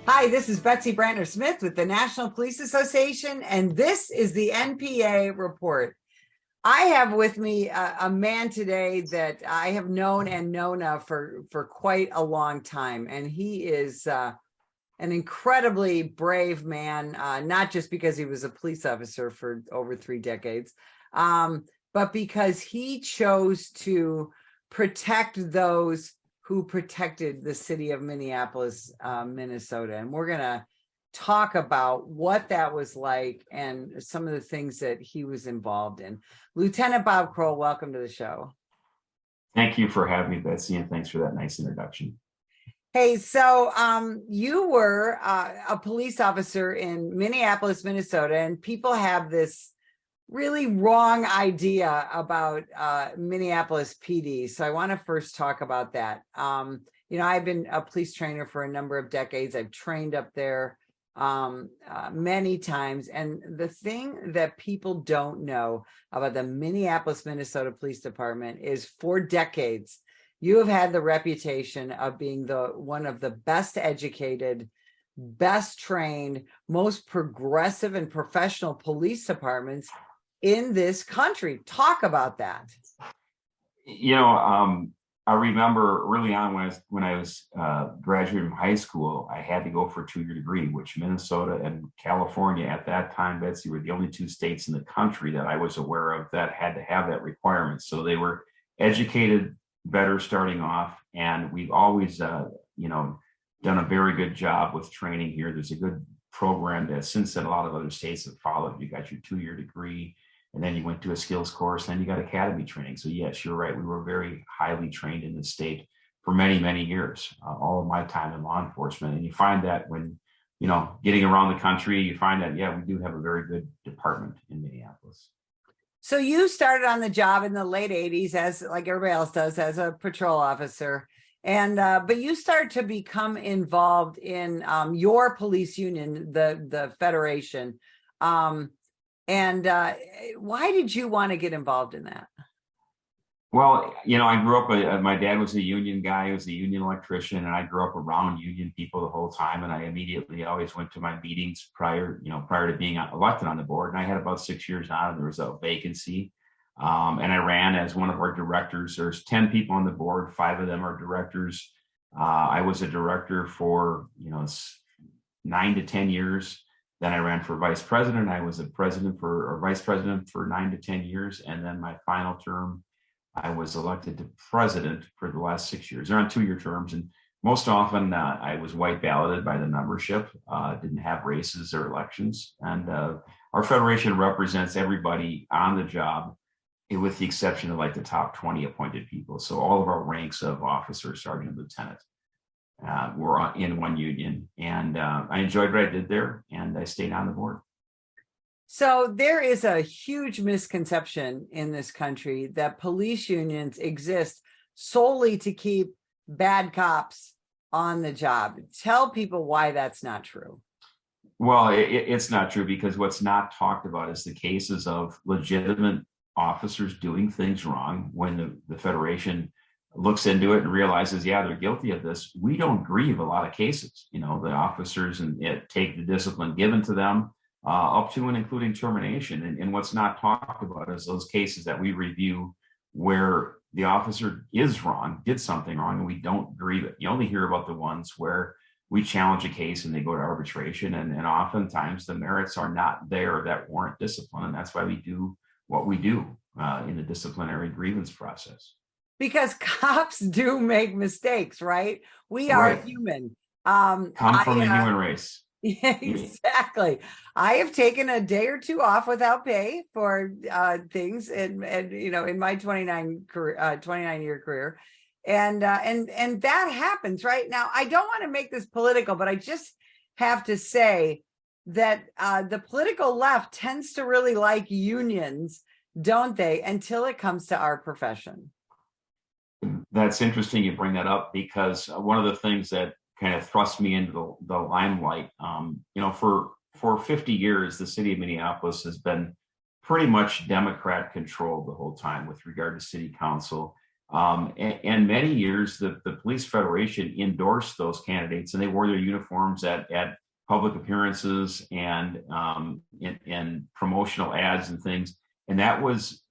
Hi, this is Betsy Brantner Smith with the National Police Association, and this is the NPA Report. I have with me a man today that I have known and known of for quite a long time, and he is an incredibly brave man, not just because he was a police officer for over 3 decades, but because he chose to protect those who protected the city of Minneapolis, Minnesota. And we're going to talk about what that was like and some of the things that he was involved in. Lieutenant Bob Kroll, welcome to the show. Thank you for having me, Betsy, and thanks for that nice introduction. Hey, so you were a police officer in Minneapolis, Minnesota, and people have this really wrong idea about Minneapolis PD. So I want to first talk about that. I've been a police trainer for a number of decades. I've trained up there many times. And the thing that people don't know about the Minneapolis, Minnesota Police Department is for decades, you have had the reputation of being one of the best educated, best trained, most progressive and professional police departments in this country. Talk about that. I remember early on when I was graduating from high school, I had to go for a 2-year degree, which Minnesota and California at that time, Betsy, were the only 2 states in the country that I was aware of that had to have that requirement. So they were educated better starting off, and we've always, done a very good job with training here. There's a good program that since then a lot of other states have followed. You got your 2-year degree, and then you went to a skills course, and then you got academy training. So yes, you're right. We were very highly trained in the state for many, many years, all of my time in law enforcement. And you find that when, getting around the country, you find that, yeah, we do have a very good department in Minneapolis. So you started on the job in the late 80s, as like everybody else does, as a patrol officer. And but you started to become involved in your police union, the Federation. And why did you want to get involved in that? Well, I grew up, my dad was a union guy, he was a union electrician, and I grew up around union people the whole time. And I immediately always went to my meetings prior to being elected on the board. And I had about 6 years on, and there was a vacancy. And I ran as one of our directors. There's 10 people on the board, 5 of them are directors. I was a director for, 9 to 10 years. Then I ran for vice president. I was a vice president for 9 to 10 years. And then my final term, I was elected to president for the last 6 years. They're on 2-year terms. And most often I was white balloted by the membership, didn't have races or elections. And our federation represents everybody on the job, with the exception of like the top 20 appointed people. So all of our ranks of officer, sergeant, lieutenant were in one union. And I enjoyed what I did there, and I stayed on the board. So there is a huge misconception in this country that police unions exist solely to keep bad cops on the job. Tell people why that's not true. Well, it's not true, because what's not talked about is the cases of legitimate officers doing things wrong. When the Federation looks into it and realizes, yeah, they're guilty of this, we don't grieve a lot of cases. The officers take the discipline given to them, up to and including termination. And what's not talked about is those cases that we review where the officer is wrong, did something wrong, and we don't grieve it. You only hear about the ones where we challenge a case and they go to arbitration, and oftentimes the merits are not there that warrant discipline. And that's why we do what we do in the disciplinary grievance process. Because cops do make mistakes, right? We are human. Come from the human race. Yeah, exactly. I have taken a day or 2 off without pay for things, and in my 29-year career, and that happens right now. I don't want to make this political, but I just have to say that the political left tends to really like unions, don't they? Until it comes to our profession. That's interesting you bring that up, because one of the things that kind of thrust me into the limelight, for 50 years, the city of Minneapolis has been pretty much Democrat controlled the whole time with regard to city council. And many years, the Police Federation endorsed those candidates, and they wore their uniforms at public appearances and in promotional ads and things. And that was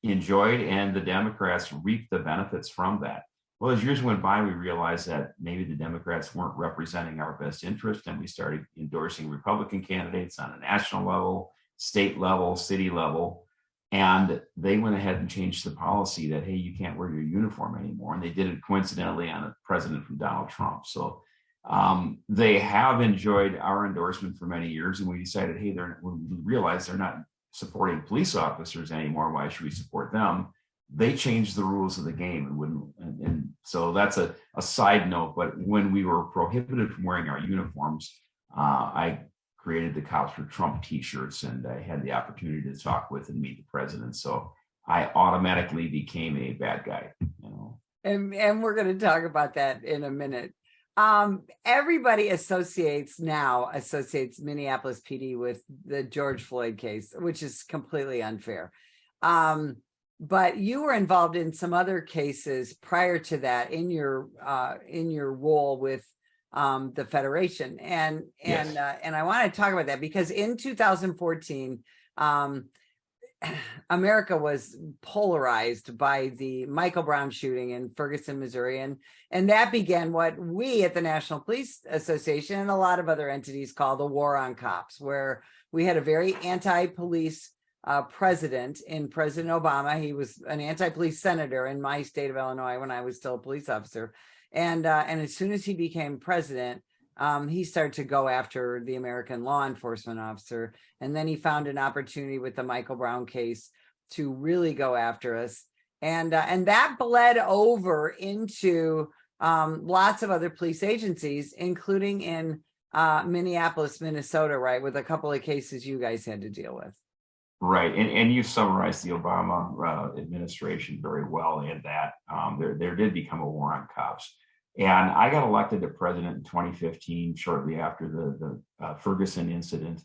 enjoyed, and the Democrats reaped the benefits from that. Well, as years went by, we realized that maybe the Democrats weren't representing our best interest, and we started endorsing Republican candidates on a national level, state level, city level. And they went ahead and changed the policy that, hey, you can't wear your uniform anymore. And they did it coincidentally on a president from Donald Trump. So they have enjoyed our endorsement for many years. And we decided, hey, when we realized they're not supporting police officers anymore, why should we support them? They changed the rules of the game and so that's a side note. But when we were prohibited from wearing our uniforms, I created the Cops for Trump t-shirts, and I had the opportunity to talk with and meet the president. So I automatically became a bad guy, you know. And we're going to talk about that in a minute. Everybody associates Minneapolis PD with the George Floyd case, which is completely unfair. But you were involved in some other cases prior to that in your role with the Federation, and Yes. I want to talk about that because in 2014, America was polarized by the Michael Brown shooting in Ferguson, Missouri, and that began what we at the National Police Association and a lot of other entities call the war on cops, where we had a very anti-police president in President Obama. He was an anti-police senator in my state of Illinois when I was still a police officer. And as soon as he became president, he started to go after the American law enforcement officer. And then he found an opportunity with the Michael Brown case to really go after us. And that bled over into lots of other police agencies, including in Minneapolis, Minnesota, right, with a couple of cases you guys had to deal with. Right, and you summarized the Obama administration very well in that there did become a war on cops. And I got elected to president in 2015, shortly after the Ferguson incident.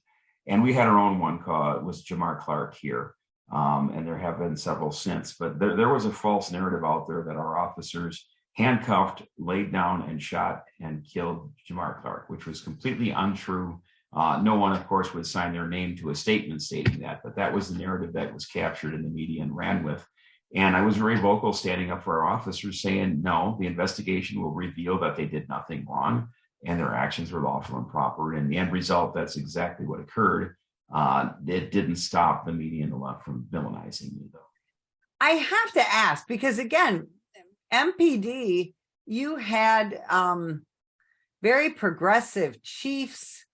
And we had our own one called, it was Jamar Clark here. And there have been several since. But there was a false narrative out there that our officers handcuffed, laid down, and shot and killed Jamar Clark, which was completely untrue. No one, of course, would sign their name to a statement stating that, but that was the narrative that was captured in the media and ran with. And I was very vocal standing up for our officers saying, no, the investigation will reveal that they did nothing wrong and their actions were lawful and proper. And the end result, that's exactly what occurred. It didn't stop the media and the left from villainizing me, though. I have to ask, because again, MPD, you had very progressive chiefs.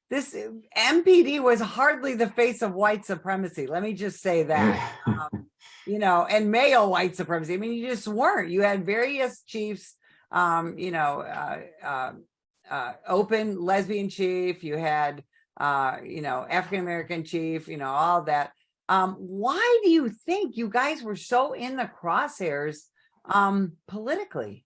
This MPD was hardly the face of white supremacy. Let me just say that, and male white supremacy. I mean, you just weren't. You had various chiefs, open lesbian chief. You had, African-American chief, all that. Why do you think you guys were so in the crosshairs politically?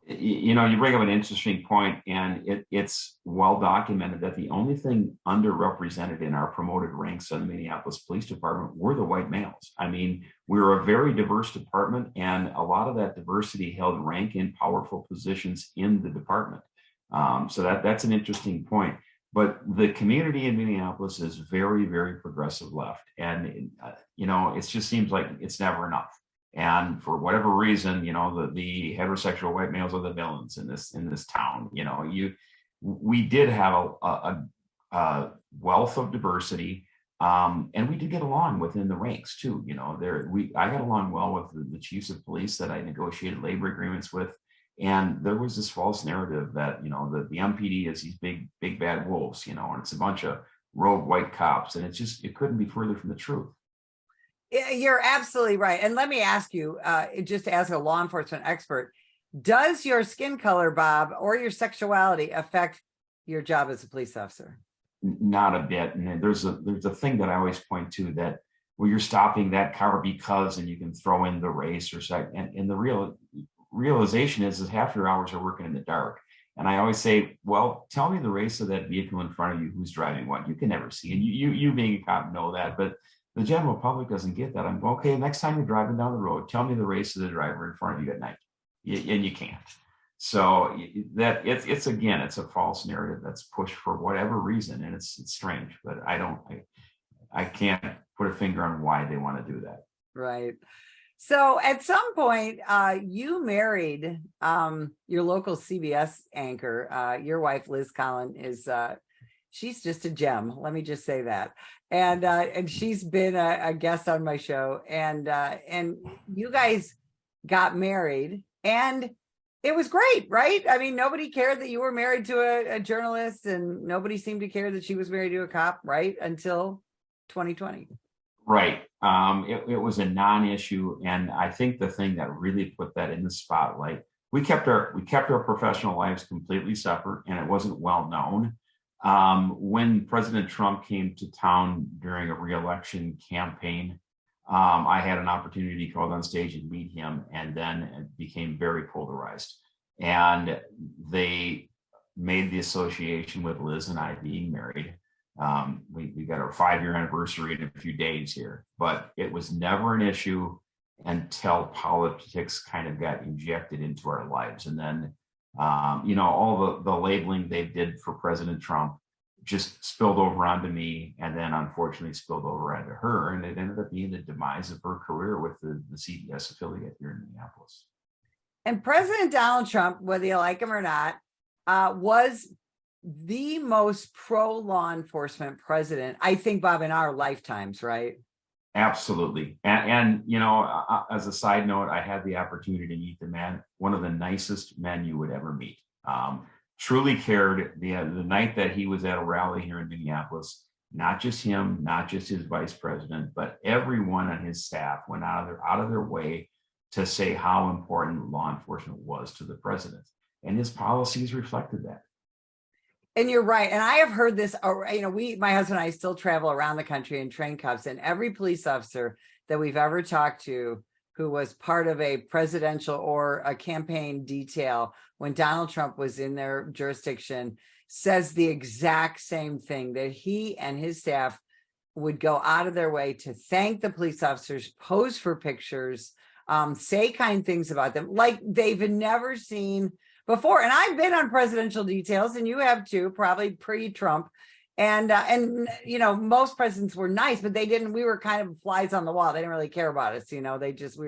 You bring up an interesting point, and it's well documented that the only thing underrepresented in our promoted ranks in the Minneapolis Police Department were the white males. I mean, we're a very diverse department, and a lot of that diversity held rank in powerful positions in the department. So that's an interesting point. But the community in Minneapolis is very, very progressive left, and it just seems like it's never enough. And for whatever reason, the heterosexual white males are the villains in this town. We did have a wealth of diversity, and we did get along within the ranks too. I got along well with the chiefs of police that I negotiated labor agreements with, and there was this false narrative that the MPD is these big bad wolves, and it's a bunch of rogue white cops, and it couldn't be further from the truth. You're absolutely right. And let me ask you, just as a law enforcement expert, does your skin color, Bob, or your sexuality affect your job as a police officer? Not a bit. And there's a thing that I always point to that, well, you're stopping that car because, and you can throw in the race or sex. And the realization is half your hours are working in the dark. And I always say, well, tell me the race of that vehicle in front of you, who's driving what. You can never see. And you being a cop know that, but The general public doesn't get that. I'm okay. Next time you're driving down the road, tell me the race of the driver in front of you at night, and you can't. So that it's again, it's a false narrative that's pushed for whatever reason, and it's strange. But I can't put a finger on why they want to do that. Right. So at some point, you married your local CBS anchor. Your wife, Liz Collin, is she's just a gem. Let me just say that. And she's been a guest on my show. And you guys got married, and it was great, right? I mean, nobody cared that you were married to a journalist, and nobody seemed to care that she was married to a cop, right? Until 2020. Right. It was a non-issue, and I think the thing that really put that in the spotlight, we kept our professional lives completely separate, and it wasn't well known. When President Trump came to town during a re-election campaign, I had an opportunity to go on stage and meet him, and then it became very polarized. And they made the association with Liz and I being married. We got our 5-year anniversary in a few days here, but it was never an issue until politics kind of got injected into our lives. And then, all the labeling they did for President Trump just spilled over onto me, and then unfortunately spilled over onto her. And it ended up being the demise of her career with the CBS affiliate here in Minneapolis. And President Donald Trump, whether you like him or not, was the most pro law enforcement president, I think, Bob, in our lifetimes, right? Absolutely. As a side note, I had the opportunity to meet the man, one of the nicest men you would ever meet. Truly cared. The night that he was at a rally here in Minneapolis, not just him, not just his vice president, but everyone on his staff went out of their way to say how important law enforcement was to the president. And his policies reflected that. And you're right. And I have heard this, my husband and I still travel around the country in train cups, and every police officer that we've ever talked to who was part of a presidential or a campaign detail when Donald Trump was in their jurisdiction says the exact same thing, that he and his staff would go out of their way to thank the police officers, pose for pictures, say kind things about them like they've never seen before. And I've been on presidential details, and you have too, probably pre-Trump. And most presidents were nice, but we were kind of flies on the wall. They didn't really care about us. We were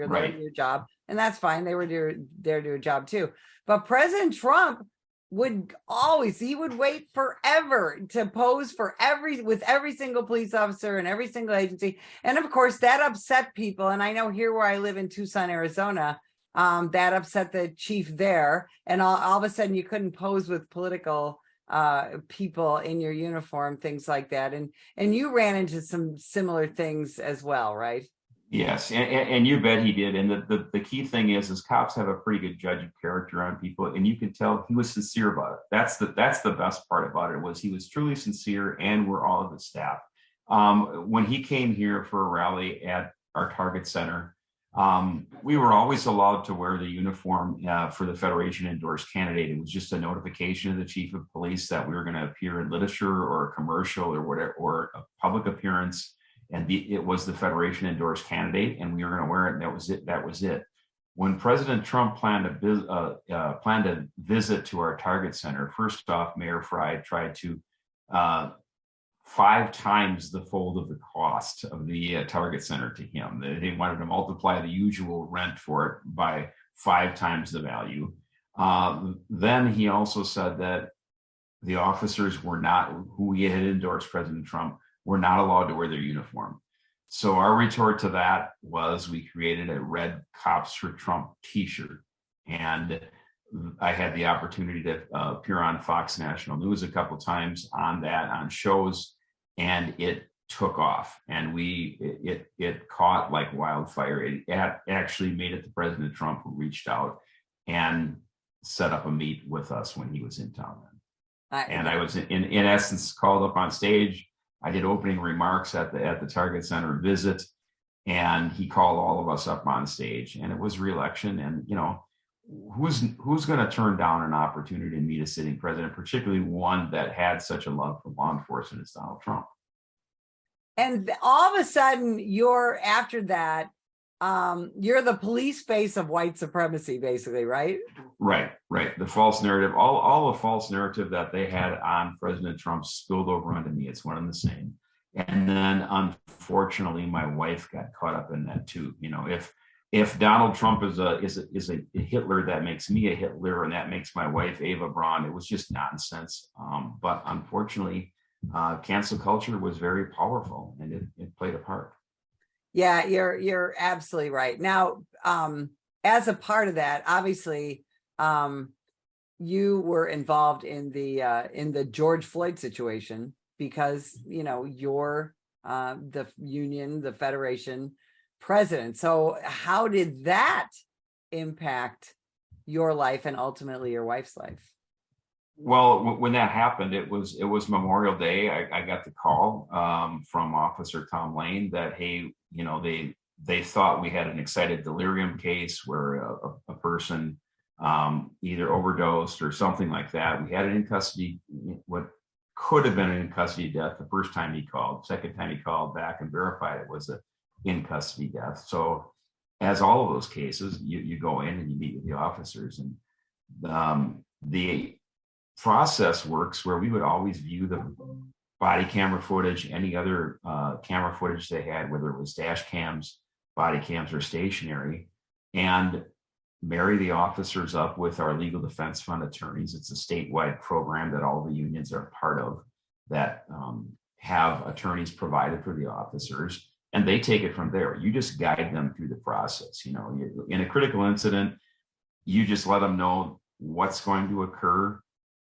there to do a job, and that's fine. They were there to do a job too. But President Trump would wait forever to pose with every single police officer and every single agency. And of course that upset people. And I know here where I live in Tucson, Arizona, that upset the chief there. And all of a sudden you couldn't pose with political people in your uniform, things like that. And you ran into some similar things as well, right? Yes, and you bet he did. And the key thing is cops have a pretty good judge of character on people, and you can tell he was sincere about it. That's the best part about it, was he was truly sincere, and we're all of the staff. When he came here for a rally at our Target Center, we were always allowed to wear the uniform for the Federation endorsed candidate. It was just a notification of the chief of police that we were going to appear in literature or a commercial or whatever, or a public appearance. And it was the Federation endorsed candidate, and we were going to wear it. And that was it. When President Trump planned to visit to our Target Center, first off, Mayor Frey tried to 5 times the fold of the cost of the Target Center to him. They wanted to multiply the usual rent for it by 5 times the value. Then he also said that the officers who we had endorsed President Trump were not allowed to wear their uniform. So our retort to that was we created a Red Cops for Trump t-shirt. And I had the opportunity to appear on Fox National News a couple of times on shows, and it took off. And it caught like wildfire. It actually made it to President Trump, who reached out and set up a meet with us when he was in town. And I was in essence called up on stage. I did opening remarks at the Target Center visit, and he called all of us up on stage, and it was re-election. And who's going to turn down an opportunity to meet a sitting president, particularly one that had such a love for law enforcement as Donald Trump? And all of a sudden, you're after that, you're the police face of white supremacy, basically, right? Right, right. The false narrative, all the false narrative that they had on President Trump spilled over onto me. It's one and the same. And then unfortunately, my wife got caught up in that too. You know, if Donald Trump is a Hitler, that makes me a Hitler, and that makes my wife Ava Braun. It was just nonsense. But unfortunately, cancel culture was very powerful, and it played a part. Yeah, you're absolutely right. Now, as a part of that, obviously, you were involved in the George Floyd situation because you're the union, the federation president. So how did that impact your life and ultimately your wife's life? Well, when that happened, it was Memorial Day. I got the call from Officer Tom Lane that, hey, they thought we had an excited delirium case where a person either overdosed or something like that. We had it in custody, what could have been an in custody death the first time he called. Second time he called back and verified it was a in custody death. So as all of those cases, you go in and you meet with the officers, and the process works where we would always view the body camera footage, any other camera footage they had, whether it was dash cams, body cams, or stationary, and marry the officers up with our legal defense fund attorneys. It's a statewide program that all the unions are part of that have attorneys provided for the officers, and they take it from there. You just guide them through the process. In a critical incident, you just let them know what's going to occur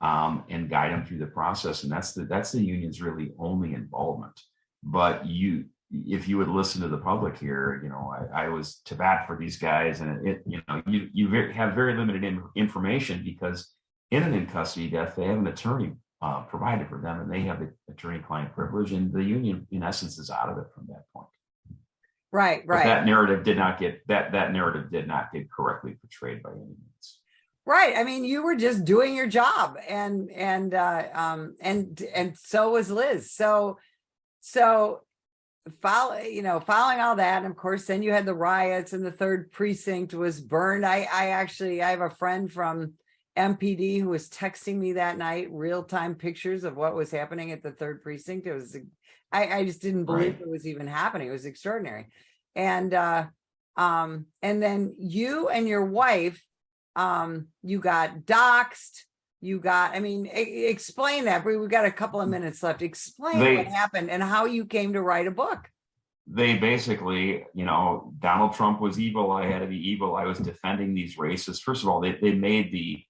and guide them through the process. And that's the union's really only involvement. But if you would listen to the public here, I was to bat for these guys, and you have very limited information because in an in custody death, they have an attorney provided for them, and they have the attorney-client privilege, and the union, in essence, is out of it from that point. Right. But that narrative did not get correctly portrayed by any means. Right. I mean, you were just doing your job, and so was Liz. So following all that, and of course, then you had the riots, and the 3rd precinct was burned. I have a friend from MPD who was texting me that night real-time pictures of what was happening at the 3rd precinct. It was, I just didn't believe it was even happening. It was extraordinary. And then you and your wife, you got doxxed. Explain that. We've got a couple of minutes left. Explain what happened and how you came to write a book. They basically, Donald Trump was evil. I had to be evil. I was defending these racists. First of all, they made the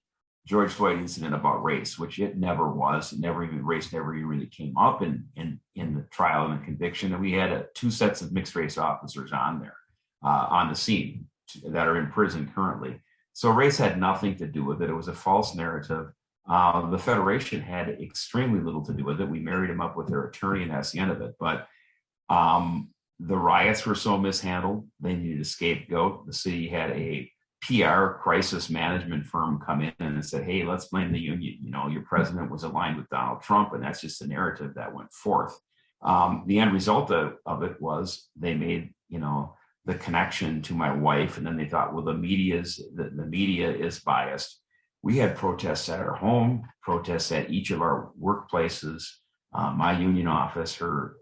George Floyd incident about race, which it never was. Race never even really came up in the trial and the conviction. And we had 2 sets of mixed race officers on there, on the scene, that are in prison currently. So race had nothing to do with it. It was a false narrative. The Federation had extremely little to do with it. We married them up with their attorney, and that's the end of it. But the riots were so mishandled, they needed a scapegoat. The city had a PR crisis management firm come in and said, hey, let's blame the union. Your president was aligned with Donald Trump, and that's just the narrative that went forth. The end result of it was they made, the connection to my wife, and then they thought, well, the media is biased. We had protests at our home, protests at each of our workplaces, my union office, her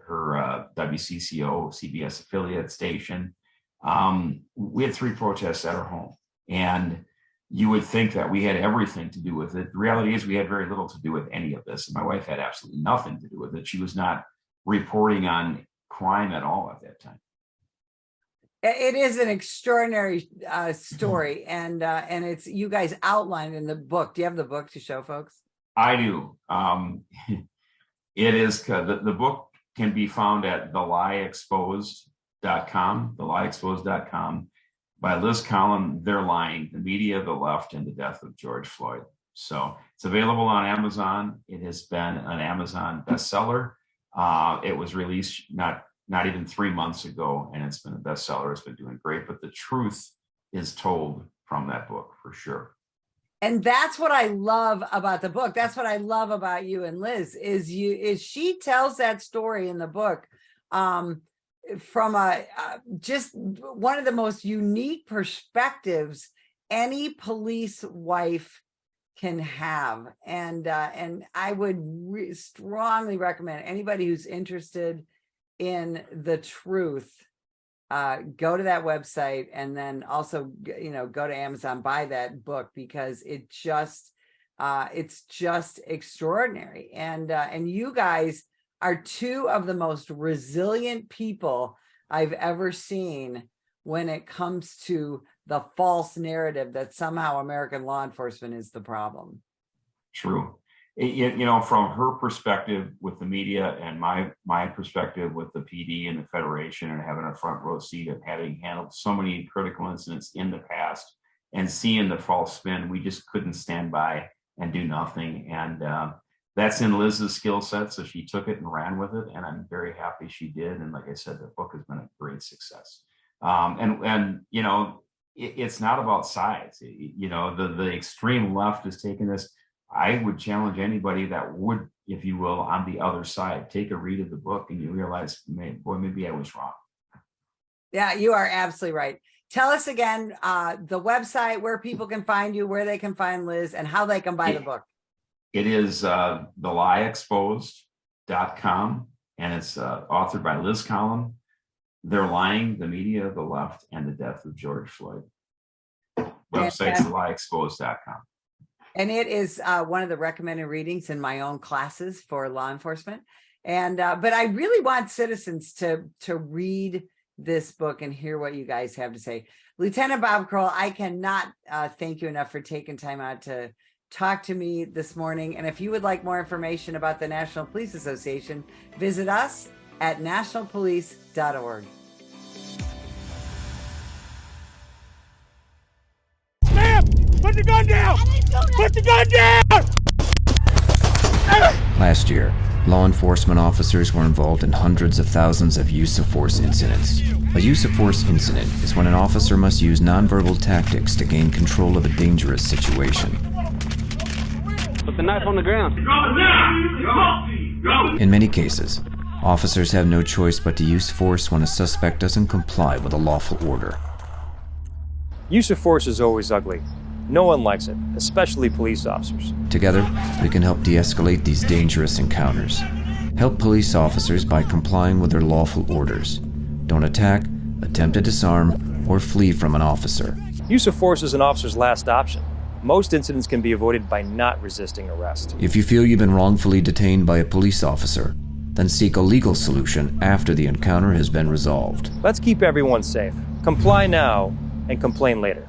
WCCO, CBS affiliate station. We had 3 protests at our home. And you would think that we had everything to do with it. The reality is we had very little to do with any of this. And my wife had absolutely nothing to do with it. She was not reporting on crime at all at that time. It is an extraordinary story, and it's, you guys outlined in the book. Do you have the book to show folks? I do. It is, the book can be found at thelieexposed.com by Liz Collin. They're Lying: The Media, the Left, and the Death of George Floyd. So it's available on Amazon. It has been an Amazon bestseller. It was released not even 3 months ago, and it's been a bestseller. It's been doing great, but the truth is told from that book for sure. And that's what I love about the book. That's what I love about you and Liz is she tells that story in the book from just one of the most unique perspectives any police wife can have. And I would strongly recommend anybody who's interested in the truth, go to that website, and then also, go to Amazon, buy that book, because it's just extraordinary. And you guys are two of the most resilient people I've ever seen when it comes to the false narrative that somehow American law enforcement is the problem. True. From her perspective with the media and my perspective with the PD and the Federation, and having a front row seat of having handled so many critical incidents in the past and seeing the false spin, we just couldn't stand by and do nothing. And that's in Liz's skill set. So she took it and ran with it. And I'm very happy she did. And like I said, the book has been a great success. It's not about sides. The extreme left is taking this. I would challenge anybody that would, if you will, on the other side, take a read of the book and you realize, maybe I was wrong. Yeah, you are absolutely right. Tell us again, the website, where people can find you, where they can find Liz, and how they can buy the book. It is thelieexposed.com, and it's authored by Liz Collin. They're Lying, the Media, the Left, and the Death of George Floyd. Website's thelieexposed.com. And it is one of the recommended readings in my own classes for law enforcement. And but I really want citizens to read this book and hear what you guys have to say. Lieutenant Bob Kroll, I cannot thank you enough for taking time out to talk to me this morning. And if you would like more information about the National Police Association, visit us at nationalpolice.org. Ma'am, put the gun down! Put the gun down! Last year, law enforcement officers were involved in hundreds of thousands of use of force incidents. A use of force incident is when an officer must use nonverbal tactics to gain control of a dangerous situation. Put the knife on the ground. In many cases, officers have no choice but to use force when a suspect doesn't comply with a lawful order. Use of force is always ugly. No one likes it, especially police officers. Together, we can help de-escalate these dangerous encounters. Help police officers by complying with their lawful orders. Don't attack, attempt to disarm, or flee from an officer. Use of force is an officer's last option. Most incidents can be avoided by not resisting arrest. If you feel you've been wrongfully detained by a police officer, then seek a legal solution after the encounter has been resolved. Let's keep everyone safe. Comply now and complain later.